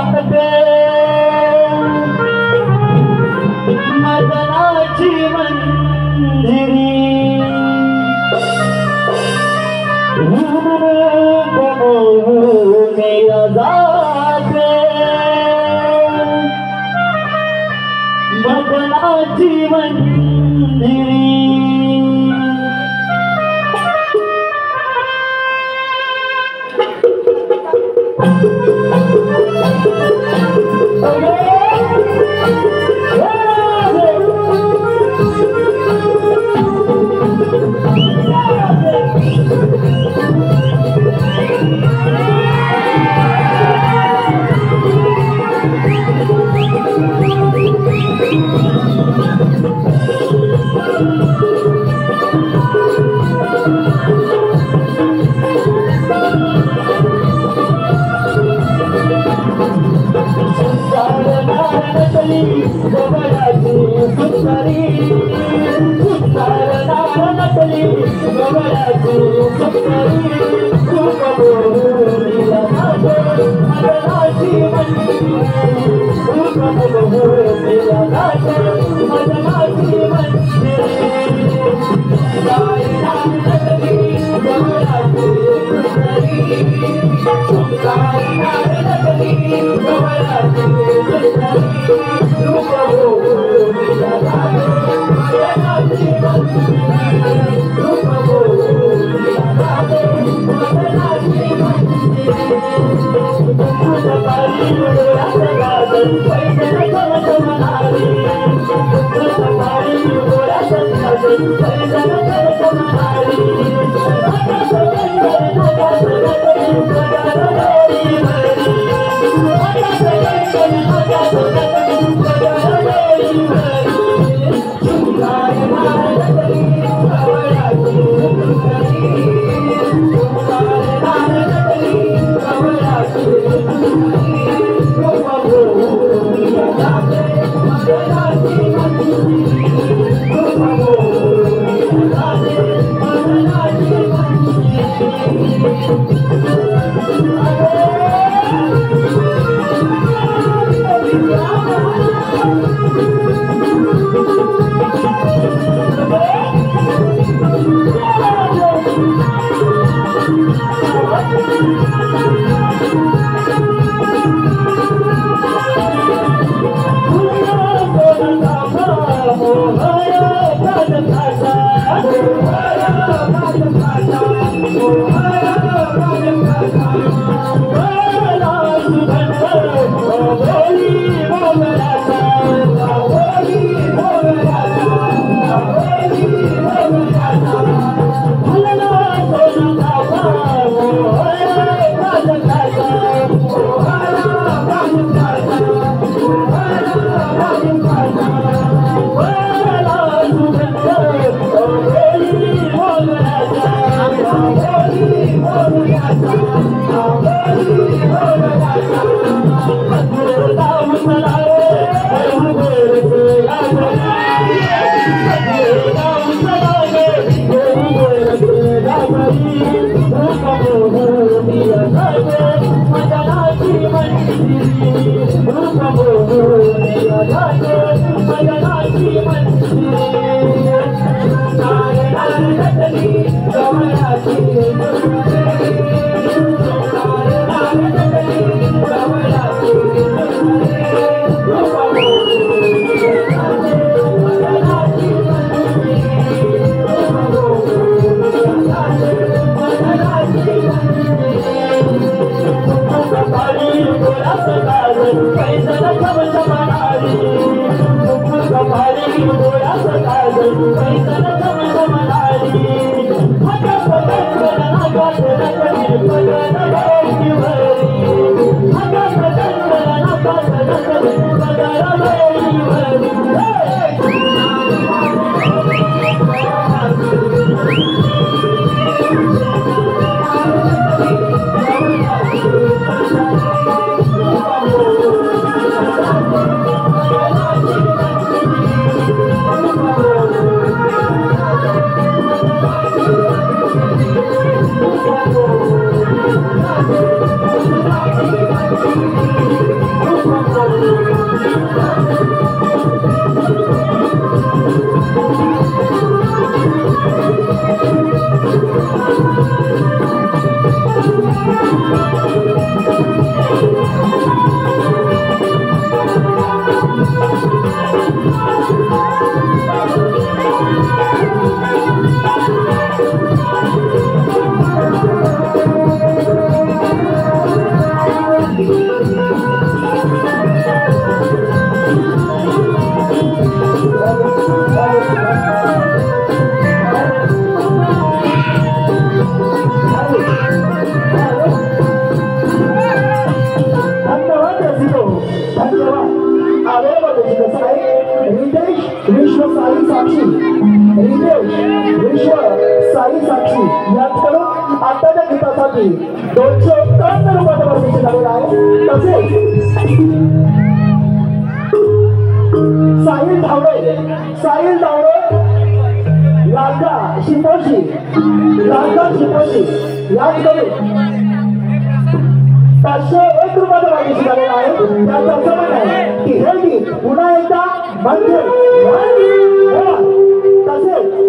जातके मदनाची मंदिरी जाते मदनाची मंदिरी बघायची कसं आहे. रितेश विश्व साई साक्षी, रितेश विश्व साई साक्षी यांच्याकडून आताच्या गीतासाठी 251 रुपयाचं बक्षीस झालेलं आहे. तसेच साहिल धावडे, साहिल धावडे लागा शिपोशी, लागा शिपोशी यांच्याकडून 501 रुपयाचं बक्षीस झालेलं आहे. त्याचं असं म्हणणं आहे की हे गीत पुन्हा एकदा म्हणजे तसेच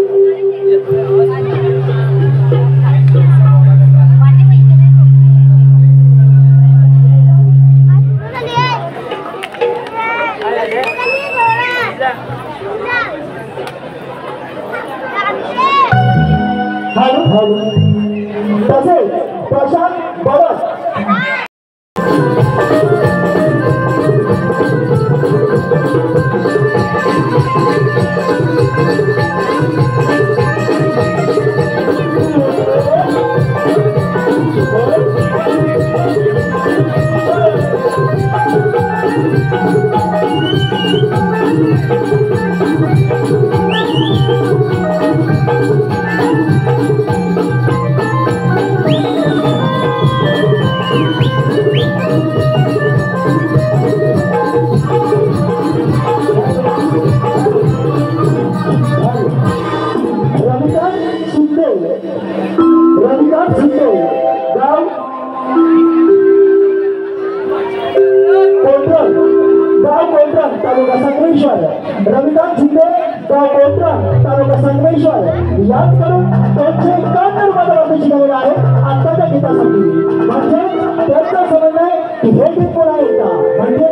तसेच प्रशांत बरस तालुका संगमेश्वर, रविकांत शिंदे गाव कोटरा तालुका संगमेश्वर यांच्याकडून 251 रुपयाचं बक्षीस दिलेलं आहे आत्ताच्या गीतासाठी. म्हणजे त्यांचा समज आहे की हे गीत पुन्हा एकदा म्हणजे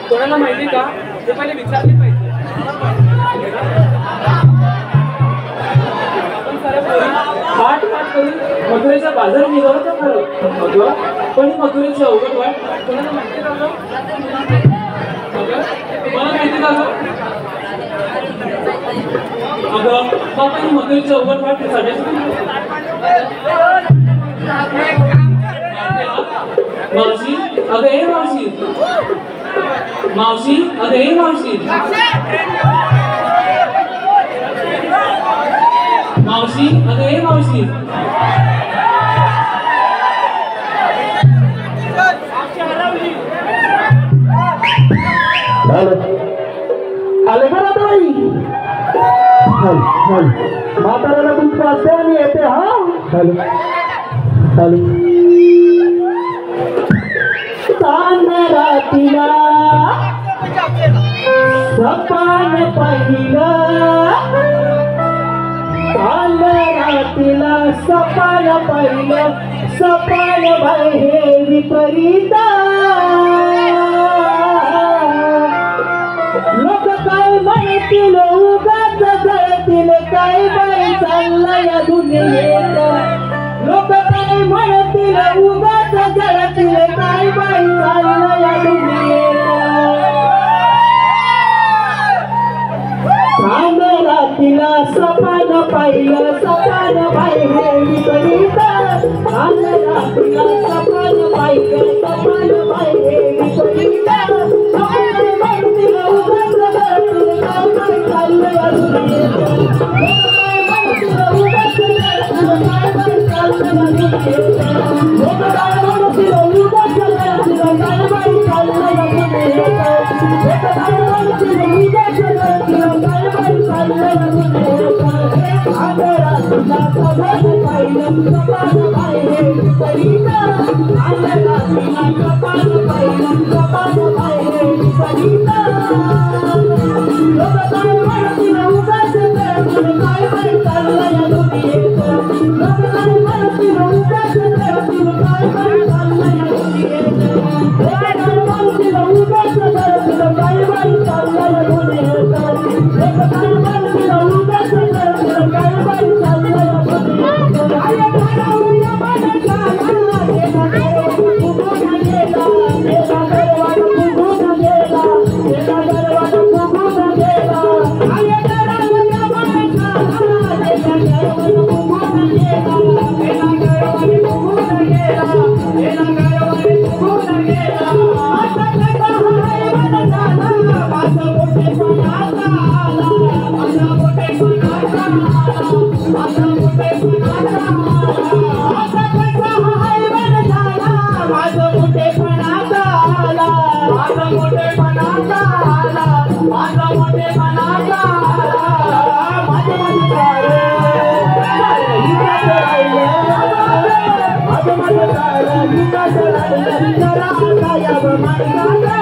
कोणाला माहिती का ते पहिले विचारले पाहिजे. पाठ करून मथुरेचा बाजार निघाला तर खरं पण मथुरेची अवघड वाट कोणाला माहिती का? मला माहिती का अगं बाबा मथुरेची अवघड वाट मावशी अगं हे मावशी मावशी अगं हे मावशी मावशी अगं हे मावशी आले का बाई म्हाताऱ्याला दूध पाजते आणि येते. हा चालू चालू रातीला सपान पहिलं, काल रातीला सपान पहिलं, सपान बाई हे विपरीता. लोक काय म्हणतील उगाच जळतील, काय बाई चाललं या दुनियेत. लोक काय म्हणतील उगाच जळतील, काय बाई चाललं या दुनियेत. काल रातीला सपान पाहिलं, सपान बाई हे विपरीत. काल रातीला सपान पाहिलं, सपान बाई हे विपरीत. जरा आता यावं मार्गाला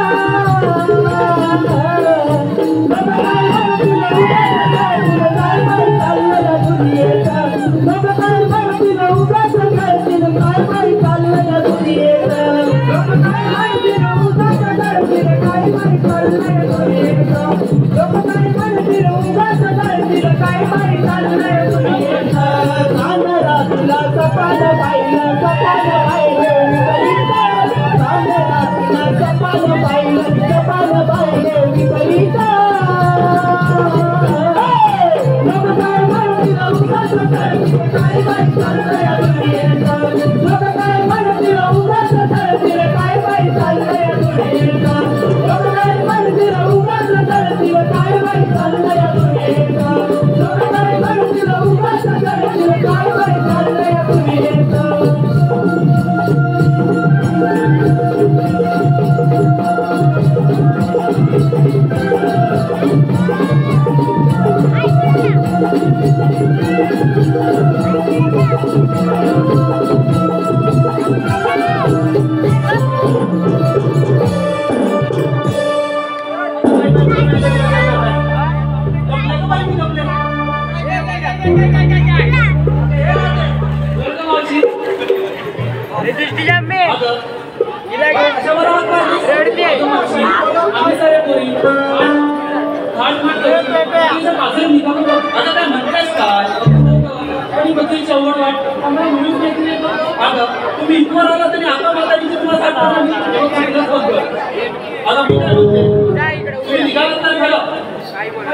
तुम्ही इथवर आला तरी आता मला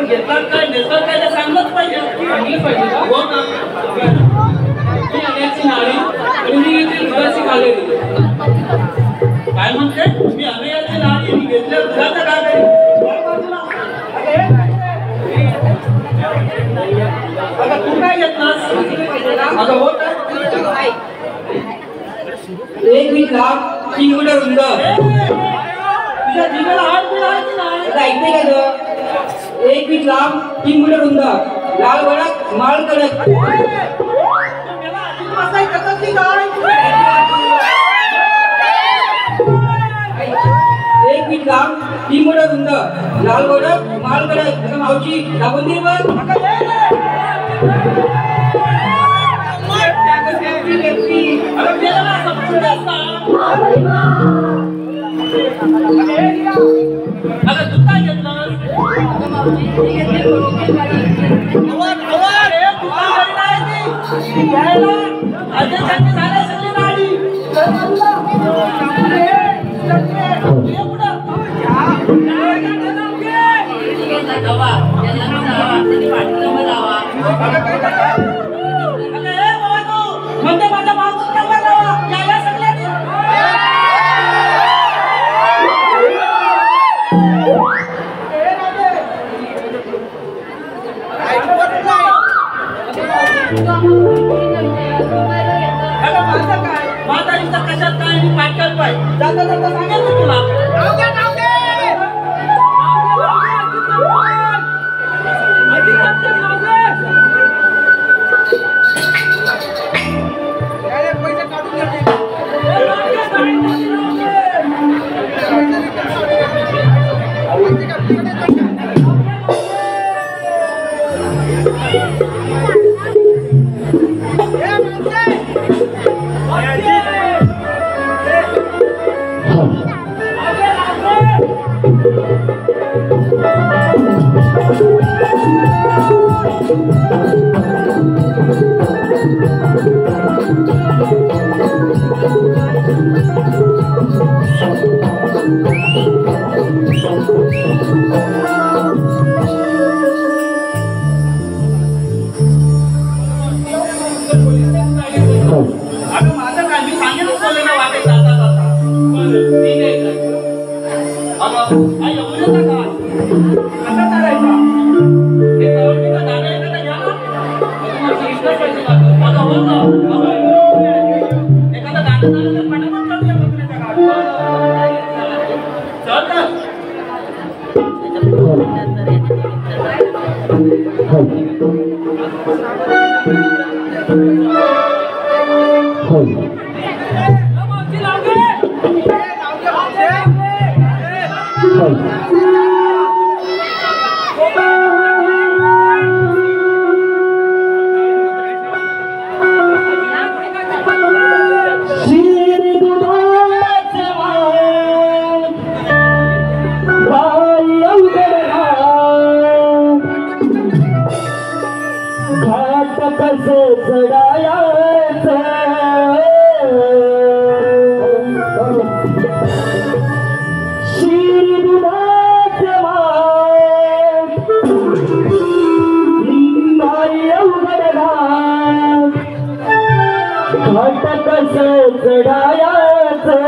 घेतलात काय नेतात काय ते सांगलंच पाहिजे सांगलंच पाहिजे हो ना मी अनेकची नाळी आणि मी घेतली दुधाची कालेरी काय म्हणते मी अनेकची नाळी मी घेतल्या दुधाच्या कालेरी आता तू काय घेतलास आता हो काय एक वीट लाख 3 मीटर रुंद तुझ्या जीवाला हात मिळाला नाही ऐकते का ग एक वीट लाख 3 मीटर रुंद लाल भडक माळ कडक एक वीट लाख 3 मीटर रुंद लाल भडक माळ कडक मावची दाबून दे बघ अरे मेला ना समजून आता तू काय घेतलं म्हणते माझ्या मागून नंबर लावा या सगळ्यांनी माझा कशात काय मी पाठवत पाहिजे जाता जाता सांगेल मी तुला हो कसं चढायाचं शिरी दुधाचं माठ लिंबाई अवघड घाट घाट कसं चढायाचं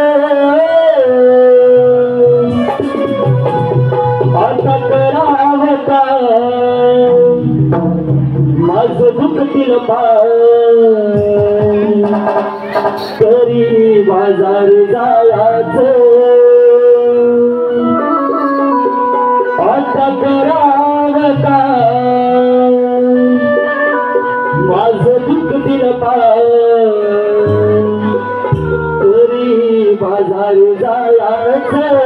आता करावं काय माझं दुखतील पाय तरी बाजार जायचं आता करावं काय माझं दुखतील पाय तरी बाजार जायचं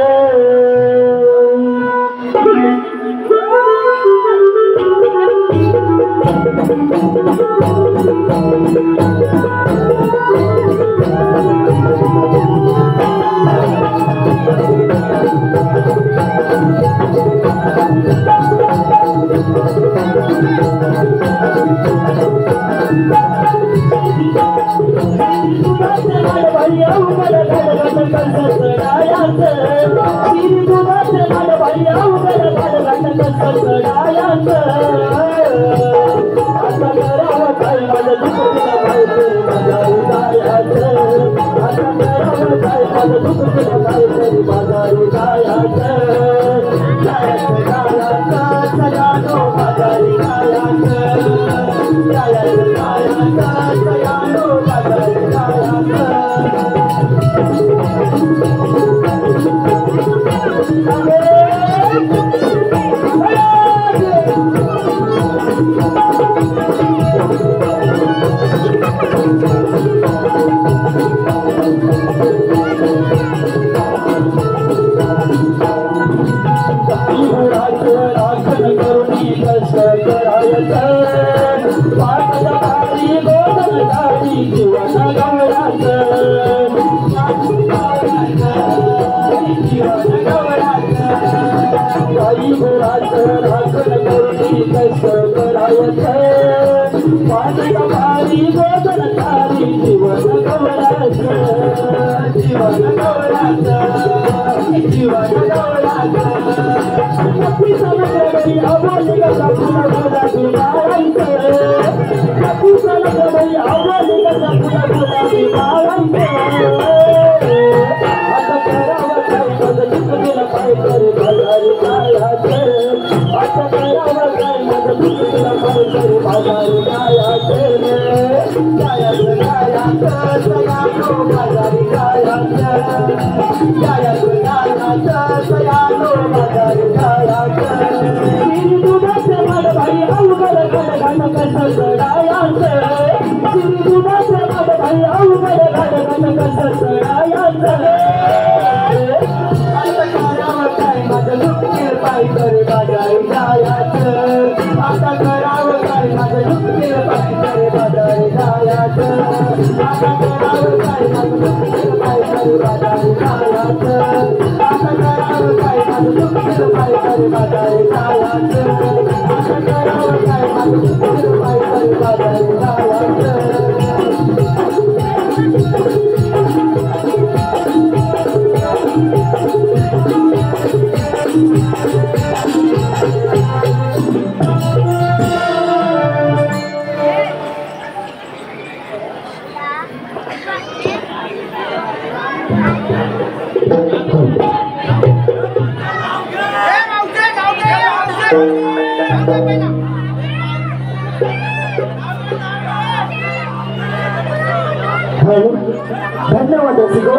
धन्यवाद रसिको.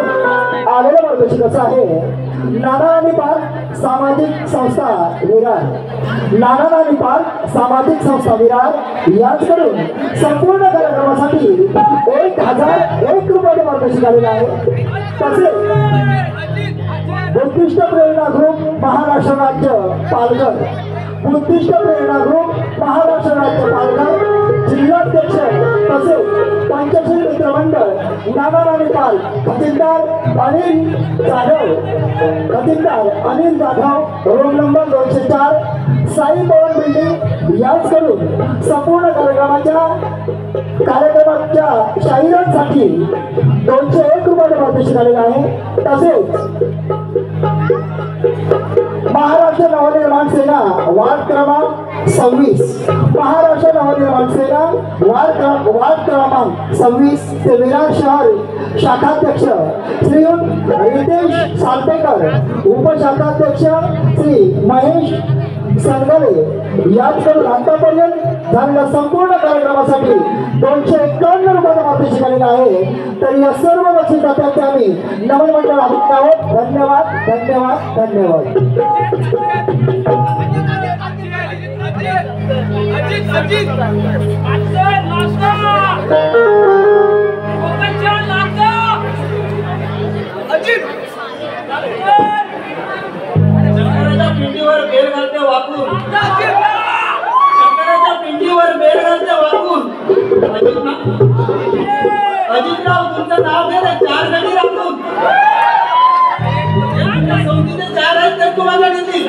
आलेला मार्गदर्शक कसं आहे, नाना आणि पार्क सामाजिक संस्था विरार, नाना आणि पार्क सामाजिक संस्था विरार याचकडून संपूर्ण कार्यक्रमासाठी 1001 रुपये मार्गदर्शक आलेला आहे. तसेच बुद्धिस्ट प्रेरणा ग्रुप महाराष्ट्र राज्य पालघर, बुद्धिस्ट प्रेरणा ग्रुप महाराष्ट्र राज्य पालघर जिल्हाध्यक्ष तसेच पंचशील मित्र मंडळ नाना पाल खजिनदार अनिल जाधव रोड नंबर 204 साई पवन बिल्डिंग याच करून संपूर्ण कार्यक्रमाच्या शाहिरांसाठी 201 रुपये पारितोषिक आलेलं आहे. तसेच महाराष्ट्र नवनिर्माण सेना वार्ड क्रमांक 26 महाराष्ट्र नवनिर्माण सेना वार्ड क्रमांक 26 ते विरार शहर शाखाध्यक्ष श्रीयुत रितेश सालपेकर, उपशाखाध्यक्ष श्री महेश संगले याचकडून आतापर्यंत झालेल्या संपूर्ण कार्यक्रमासाठी 251 रुपये पारितोषिक आलेलं आहे. तर या सर्व बक्षिसासाठी आम्ही नमन मंडळ आहोत. धन्यवाद धन्यवाद धन्यवाद. पिंडीवर बेल घालते वाकून, शंकराच्या पिंडीवर बेल घालते वाकून. अजितराव तुमचं नाव घे रे, 4 गडी राखून. चौकीचे 4 आहेत तर तुम्हाला देतील.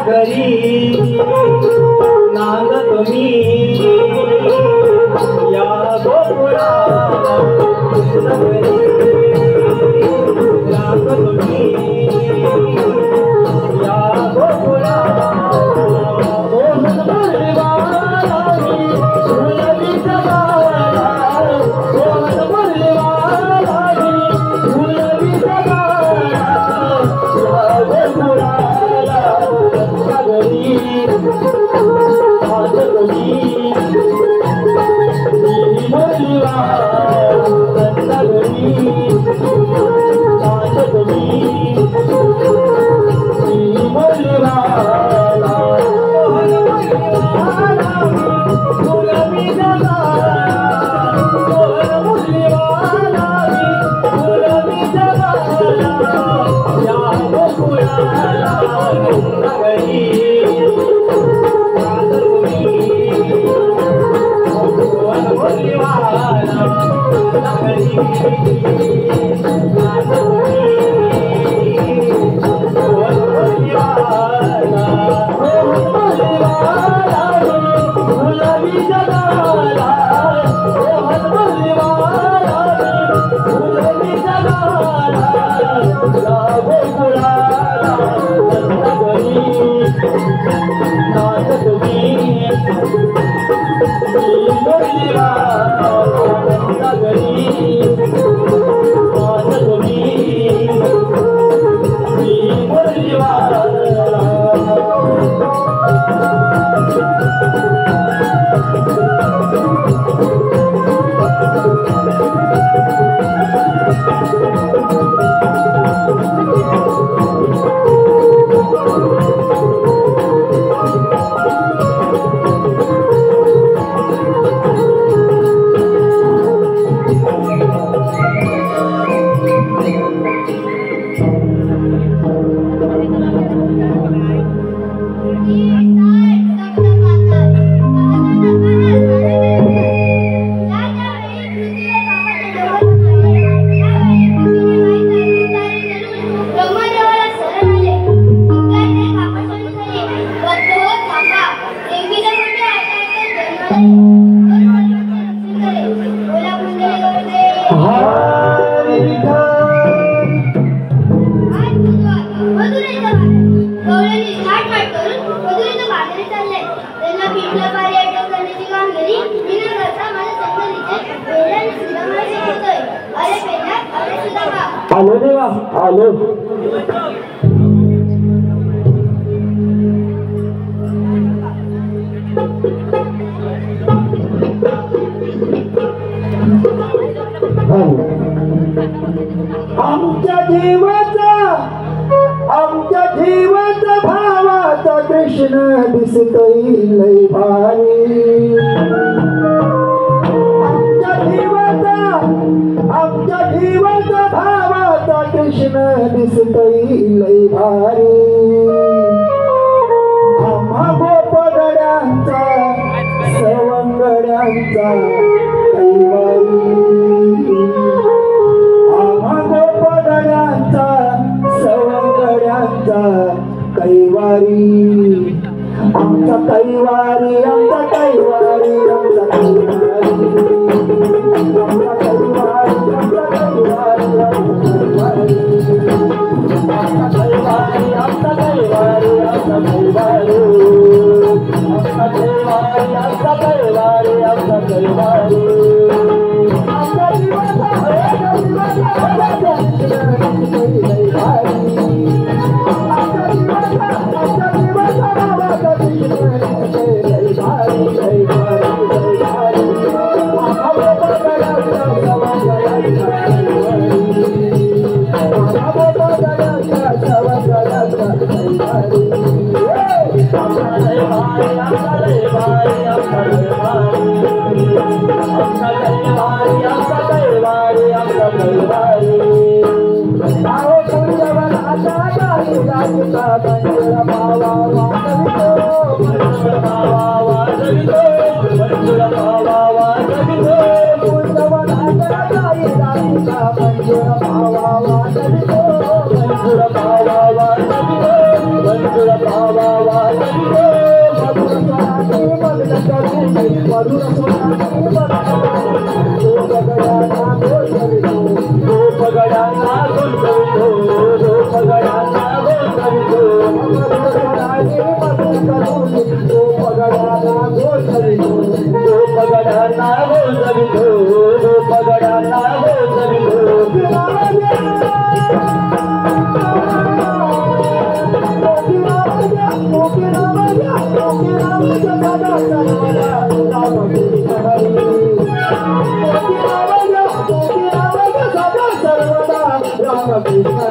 घरी नांदतो मी या गोकुळाला तुझ्या घरी नांदतो मी या गोकुळाला आलो देवा आलो आमच्या जीवाचा भावाचा कृष्ण दिसतोय लय भारी आमच्या जीवाचा भावाचा कृष्ण दिसतोय लय भारी आम्हा गोपगड्यांचा सवंगड्यांचा कैवारी आम्हा गोपगड्यांचा सवंगड्यांचा कैवारी आमचा कैवारी आमचा कैवारी आमचा Baba मधुर सोनाने पगड्यांना गुंतवितो पगड्यांना गुंतवितो मधुर सोनाने मधुर करून पगड्यांना गुंतवितो पगड्यांना गुंतवितो पगड्यांना Thank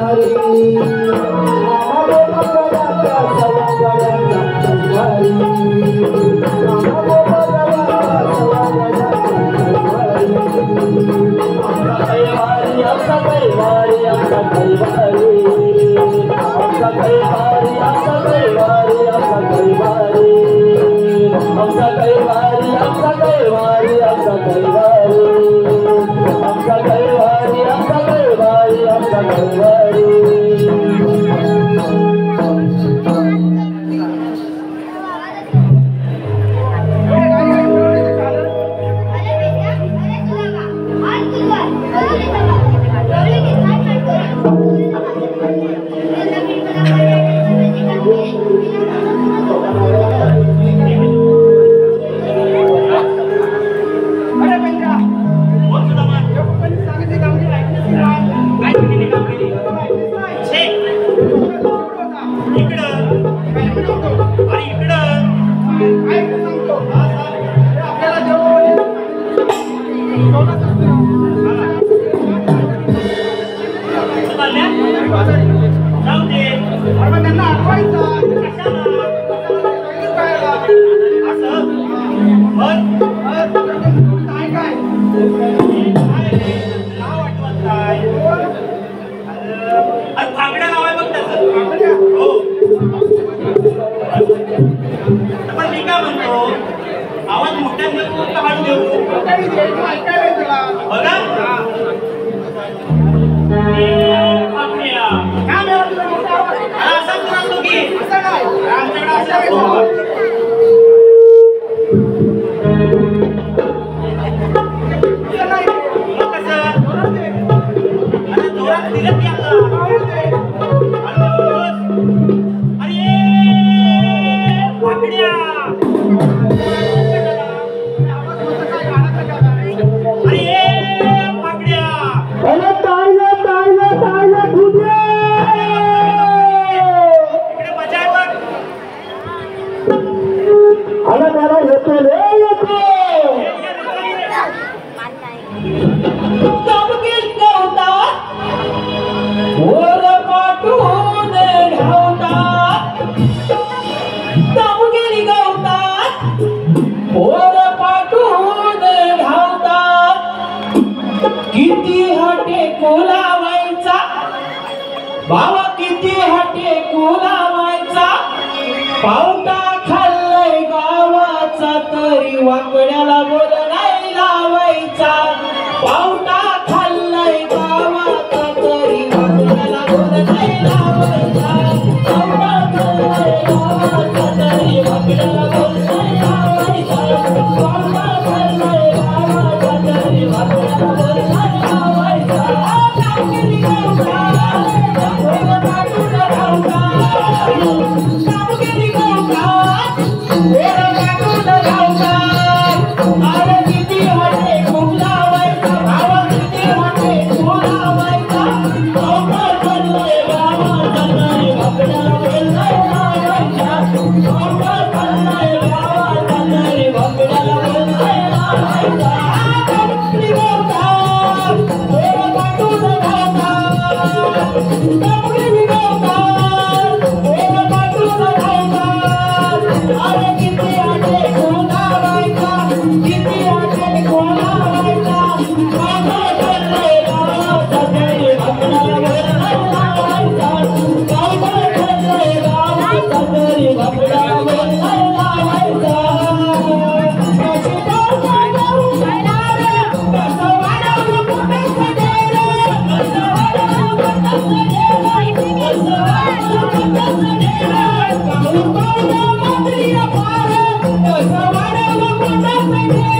you.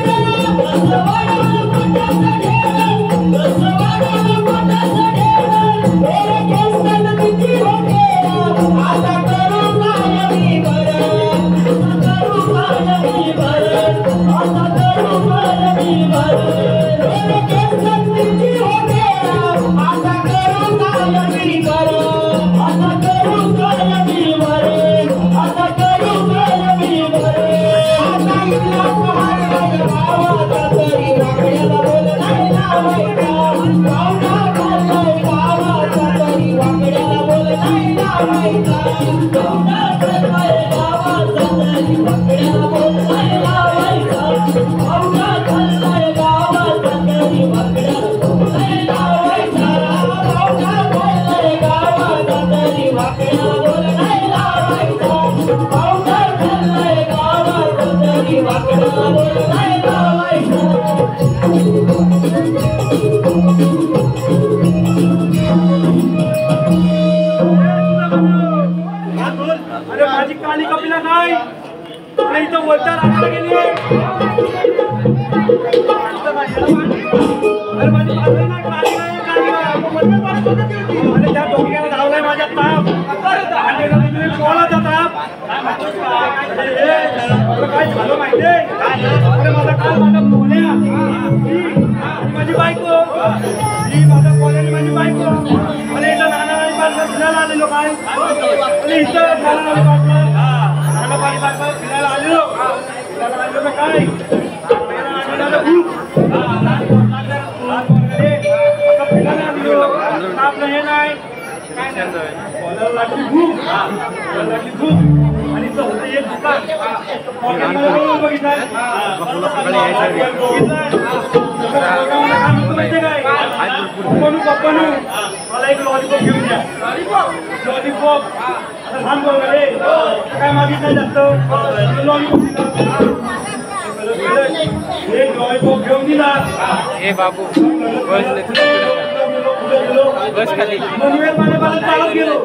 अरे माझी काली कपिला काय अरे इथं वरता राहायला गेली अरे माझी काली नाही काली अरे त्या डोक्याला धावलाय माझ्या ताप कोणाचा ताप काय झालं माहितीये अरे माझा काल माझा बोल्या माझी बायको ही माझा बोल्या माझी बायको अरे इथं नाना फिरायला आलेलो काय अरे इथं फिरायला आलेलो काय आपलं हे नाही लागली भूक आणि तो होतं एक दुकान बघितलं पप्पानू मला एक लॉलीपॉप घेऊन द्या लॉलीपॉप आता सांग रे काय मागितलं जास्त लॉलीपॉप एक लॉलीपॉप घेऊन दिला हे बाबू बस खाली मनवेल मला चालत गेलो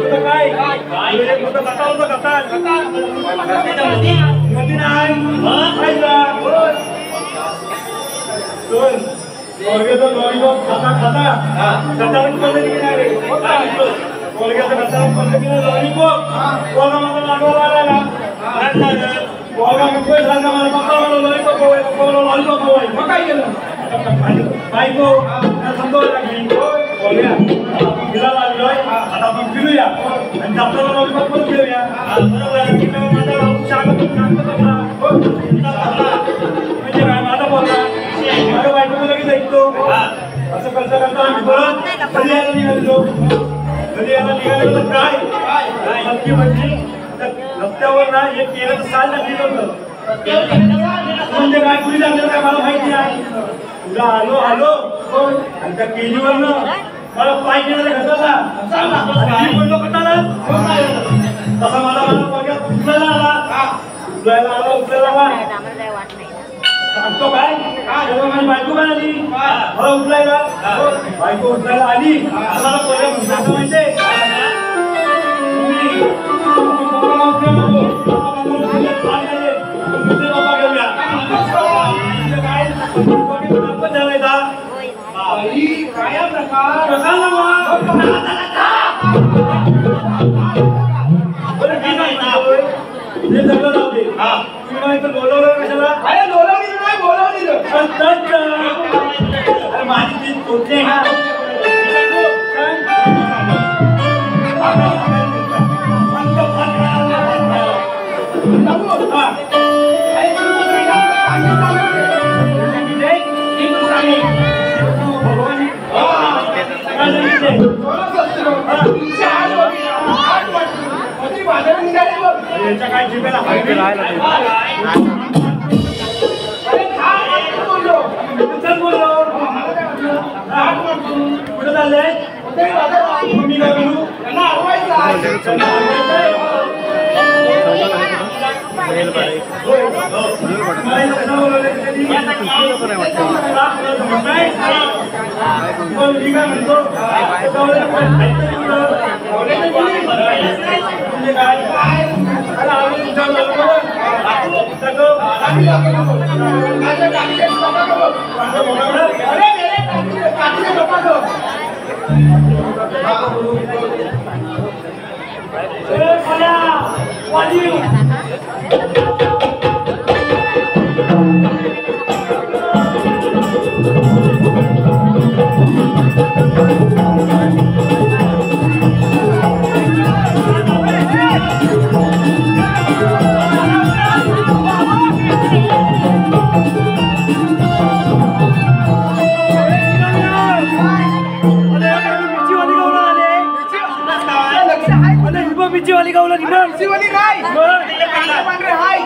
काय लॉलीपॉप खाता खाता लॉलीपॉप कोणा माझा लागला मुंबई सारखा मला पप्पा मला लॉलीपॉप मग काय केलं बायको समजावं लागली फिरायला आलोय आता आपण फिरूया आणि डॉक्टरला लॉलीपॉप करून घेऊया म्हणजे काय माझा बोलला माझ्या बायको लगेच ऐकतो असं करता करता आम्ही परत घरी यायला निघालेलो तर काय नक्की म्हणजे रस्त्यावर ना एक केलं साल टाकलेलं होतं म्हणजे काय कुणी लागलं काय मला माहिती आहे तुला आलो आणि त्या केलीवरनं मला पाय केलं घसरला बोललो कटाला तसा मला उचलायला आला सांगतो काय माझी बायको काय आली मला उचलायला बायको उचलायला आली मला पहिल्या म्हणतो माहितीये माझी होते काय जिभेला बोललो कुठे चाललंय मी काय बोलू वाली गावला वाली काय हाय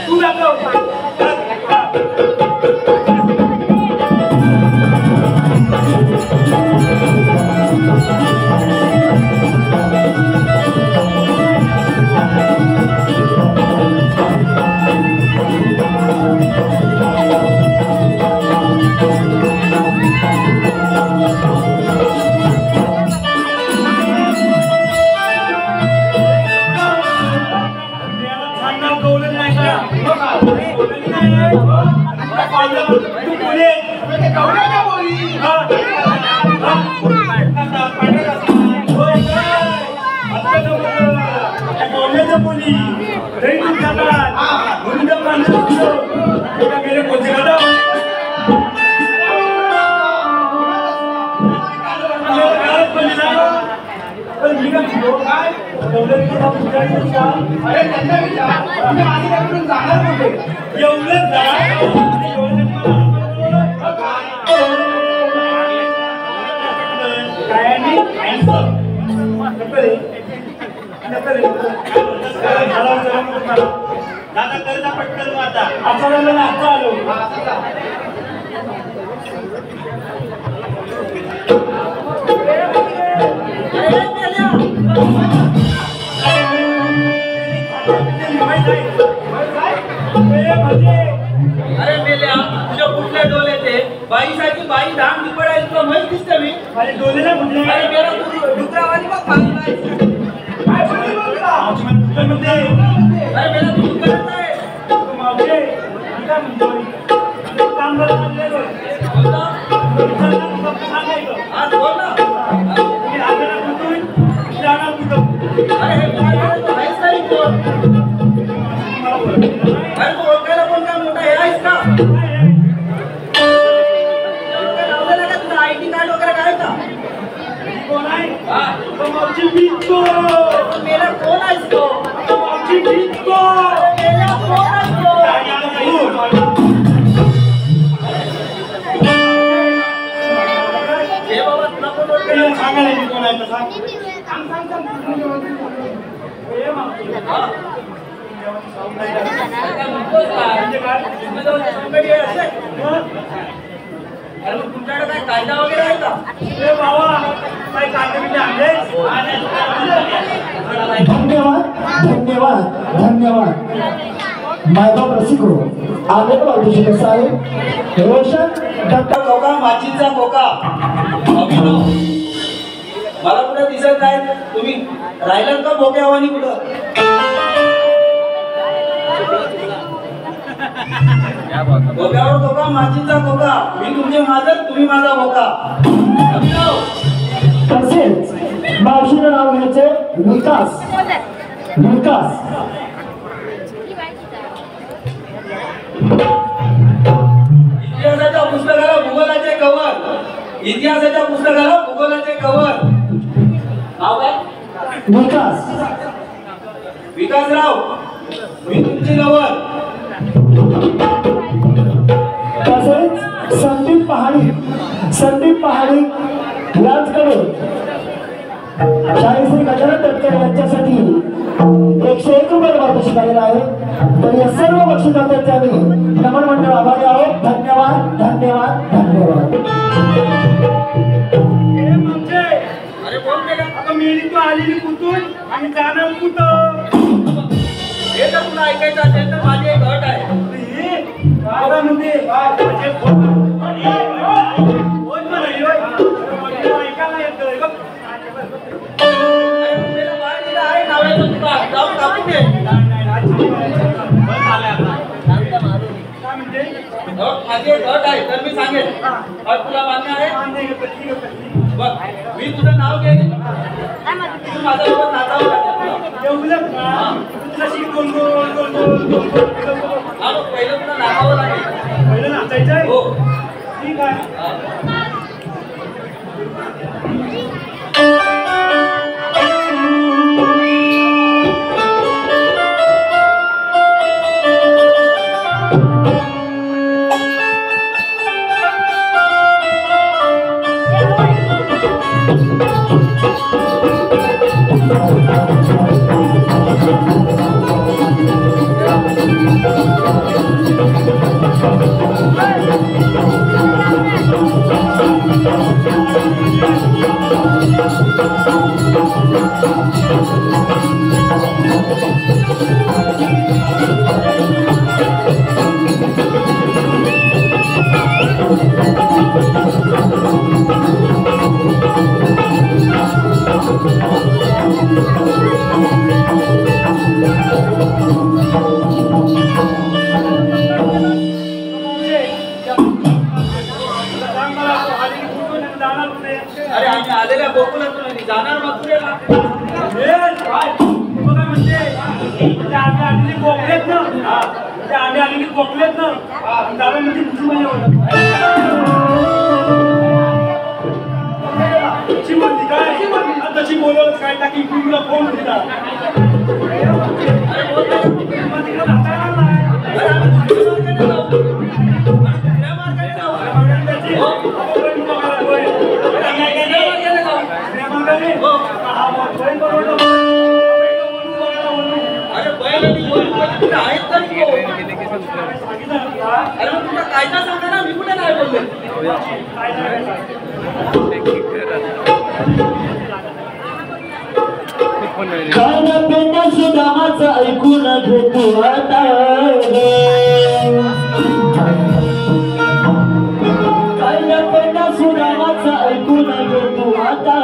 तू दाखव मुली मुली गेले कोणते गाडा दादा करता पटकन आता आलो अरे मेल्या तुझ्या कुठल्या डोल्याचे बाईसाठी बाई धाम दिपडायची तुला माहित दिसतं मी अरे डोलेला म्हणजे अरे मेला तू डुकरावाली बघ मागलाय अरे मेला तू करत आहे आज बोल ना अरे हे काय तू आहेस नाही कोण अरे तू ओळखायला कोण काय मोठा हे आहेस का लावलेला का तुला आयडी कार्ड वगैरे काय का कोण आहे हा मेला कोण आहेस तो मेला कोण आहेस तो हे बाबा तुला कोण ओळखेल सांगायला कोण आहे सांग तुमच्याकडे काय कायदा वगैरे आहे का धन्यवाद धन्यवाद धन्यवाद मायबाप रसिको आले बाबूजी कसा आहे रोशन डॉक्टर कोका माचीचा कोका अभिनव मला कुठे दिसत नाही तुम्ही राहिलात का भोक्यावानी कुठं भोक्यावर कोका माचीचा कोका मी तुमचे माजर तुम्ही माझा भोका अभिनव तसेच मावशीनं नाव घ्यायचे विकास विकास इतिहासाच्या पुस्तकाला भूगोलाचे कवर इतिहासाच्या पुस्तकाला भूगोलाचे कवर नाव काय विकास विकासराव मी तुमची लवर तसेच संदीप पहाडी याचकडे शाहीश्री गजानन तटकर यांच्यासाठी 101 रुपये वाटप झालेला आहे तर या सर्व बक्षिसांचे आम्ही नमन मंडळ आभारी आहोत धन्यवाद धन्यवाद धन्यवाद अरे कोण केला आता मेली तू आलेली कुठून आणि जाणार कुठं हे तर तुला ऐकायचं असेल तर माझी एक अट आहे अरे मुंबईला बाहेर दिलं आहे नावाचं तुला जाऊन कापून घे माझी एक अट आहे तर मी सांगेन अट तुला मान्य आहे बघ मी तुझं नाव घेईन तू माझ्यासोबत नाचावं लागेल हा मग पहिलं तुला नाचावं लागेल हो ठीक आहे अरे आम्ही आलेल्या गोकुलातून आणि जाणार मथुरेला. बघा म्हणजे आम्ही आलेली कोकलेत ना, आम्ही आलेली कोकलेत ना, दादा म्हणजे किती महिने होतात काय तशी बोलवलं काय टाकी तुला फोन दिला. अरे बैल आहेत तर अरे मग तुला कायदा सांगा ना, मी कुठे नाही बोलले. खाण्यापिण्या सुदामाचं ऐकून घेतो आता खाण्यापिण्या सुदामाचं ऐकून घेतो आता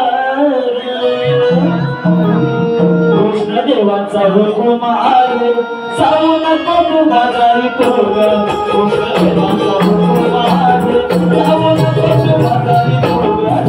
कृष्णदेवाचा हुकूम आहे जाऊ नको तू बाजारी तोड कृष्णदेवाचा हुकूम आहे जाऊ नको तू बाजारी तोड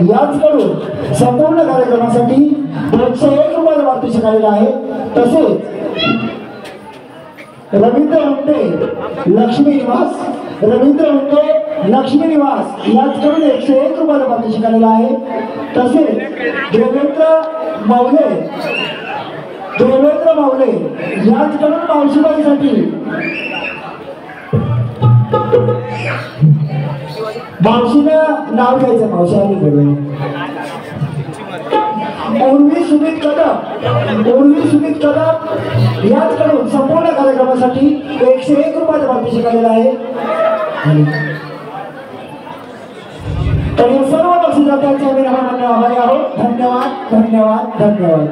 याचकडून संपूर्ण कार्यक्रमासाठी 201 रुपये वार्षिक आलेला आहे. तसेच रवींद्र हुंडे लक्ष्मी निवास याचकडून 101 रुपये वार्षिक आलेला आहे. तसेच देवेंद्र मावले याचकडून मावशीबाईसाठी मावशीनं नाव घ्यायचं. मावशी आम्ही बोलू. उर्वी सुमित कदम याचकडून संपूर्ण कार्यक्रमासाठी 101 रुपये वार्षिक आलेला आहे. तर या सर्व बक्षिसांचे आम्ही नामांना आभारी आहोत. धन्यवाद धन्यवाद धन्यवाद.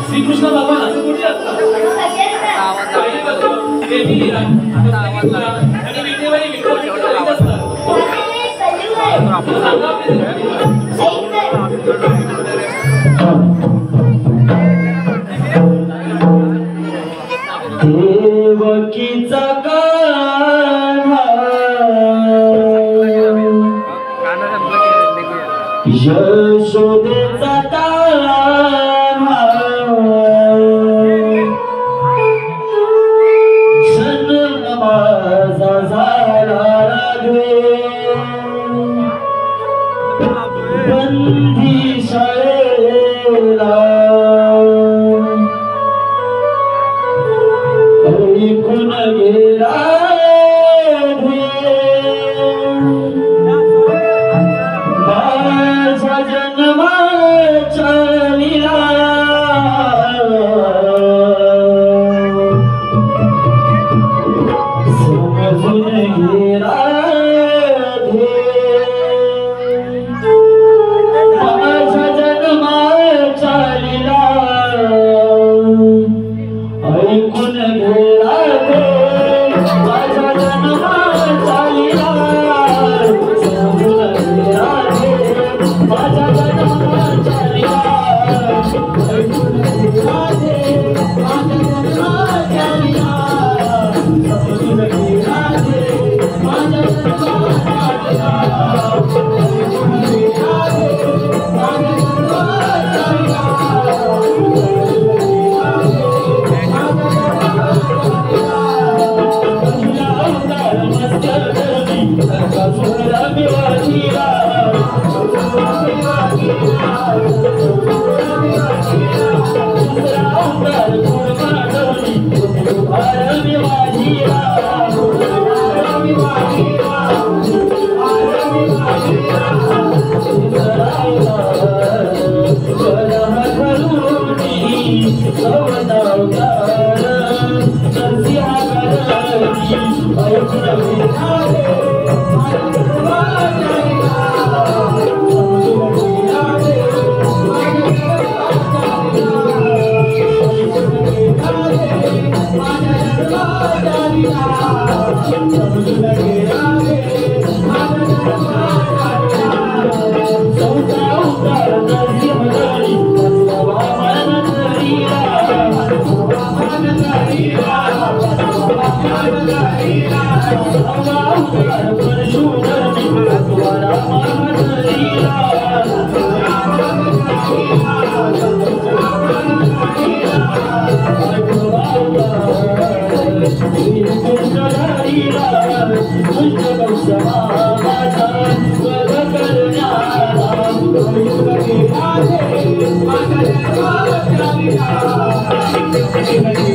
श्रीकृष्ण भगवान असं कुठे असतात देवकीचा कान्हा यशोदेचा तान्हा जन्म माझा झाला राघवे बंदी शाळेला ऐकून गेला माझ्या जन्माच्या लीला समजून गेला माझ्या Thank you.